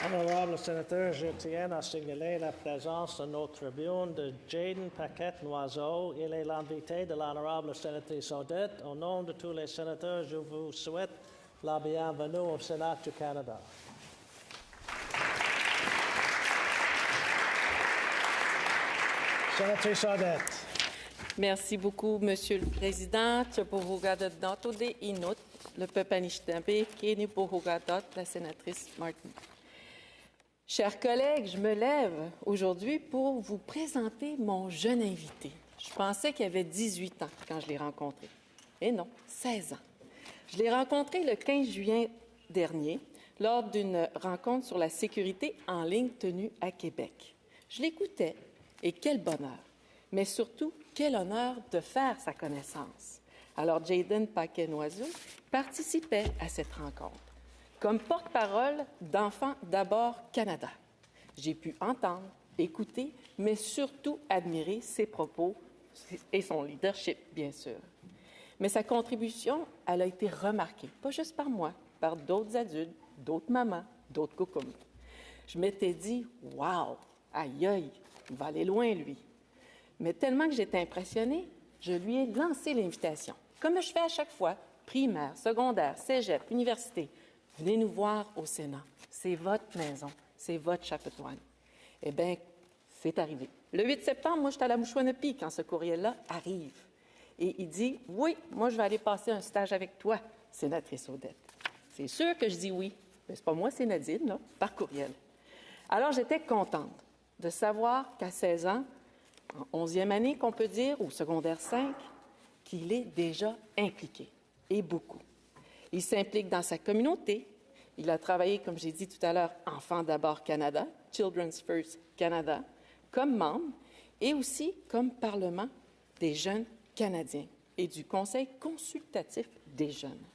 Honorable sénateur, je tiens à signaler la présence dans notre tribune de Jaden Paquette-Noiseau. Il est l'invité de l'honorable sénatrice Odette. Au nom de tous les sénateurs, je vous souhaite la bienvenue au Sénat du Canada. Sénatrice Odette. Merci beaucoup, Monsieur le Président. Tchapohugadot Inut, le peuple Anishinaabe, Kéni Pohugadot, la sénatrice Martin. Chers collègues, je me lève aujourd'hui pour vous présenter mon jeune invité. Je pensais qu'il avait 18 ans quand je l'ai rencontré. Et non, 16 ans. Je l'ai rencontré le 15 juin dernier lors d'une rencontre sur la sécurité en ligne tenue à Québec. Je l'écoutais et quel bonheur, mais surtout quel honneur de faire sa connaissance. Alors Jaden Paquette-Noiseau participait à cette rencontre comme porte-parole d'Enfants d'abord Canada. J'ai pu entendre, écouter, mais surtout admirer ses propos et son leadership, bien sûr. Mais sa contribution, elle a été remarquée, pas juste par moi, par d'autres adultes, d'autres mamans, d'autres coucoums. Je m'étais dit, « Wow! Aïe, aïe! Il va aller loin, lui! » Mais tellement que j'étais impressionnée, je lui ai lancé l'invitation, comme je fais à chaque fois, primaire, secondaire, cégep, université. Venez nous voir au Sénat. C'est votre maison, c'est votre chapiteau. Eh bien, c'est arrivé. Le 8 septembre, moi, j'étais à la Mouchouanapi quand ce courriel-là arrive. Et il dit, « Oui, moi, je vais aller passer un stage avec toi, sénatrice Odette. » C'est sûr que je dis oui. Mais c'est pas moi, c'est Nadine, là, par courriel. Alors, j'étais contente de savoir qu'à 16 ans, en 11e année, qu'on peut dire, ou secondaire 5, qu'il est déjà impliqué, et beaucoup. Il s'implique dans sa communauté. Il a travaillé, comme j'ai dit tout à l'heure, Enfants d'abord Canada, Children's First Canada, comme membre et aussi comme Parlement des jeunes Canadiens et du Conseil consultatif des jeunes.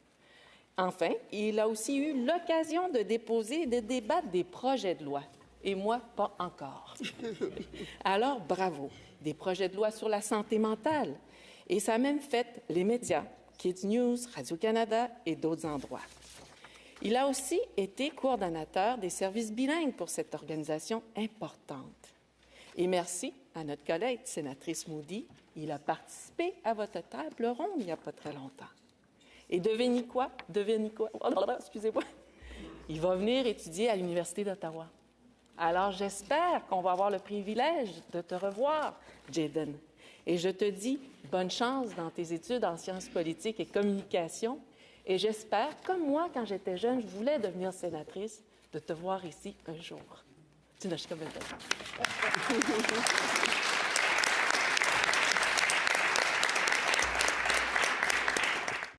Enfin, il a aussi eu l'occasion de déposer et de débattre des projets de loi. Et moi, pas encore. Alors, bravo. Des projets de loi sur la santé mentale. Et ça a même fait les médias, Kids News, Radio-Canada et d'autres endroits. Il a aussi été coordonnateur des services bilingues pour cette organisation importante. Et merci à notre collègue, sénatrice Moody, il a participé à votre table ronde il n'y a pas très longtemps. Et devinez quoi? Excusez-moi. Il va venir étudier à l'Université d'Ottawa. Alors, j'espère qu'on va avoir le privilège de te revoir, Jaden. Et je te dis bonne chance dans tes études en sciences politiques et communication. Et j'espère, comme moi, quand j'étais jeune, je voulais devenir sénatrice, de te voir ici un jour. Tu n'as jamais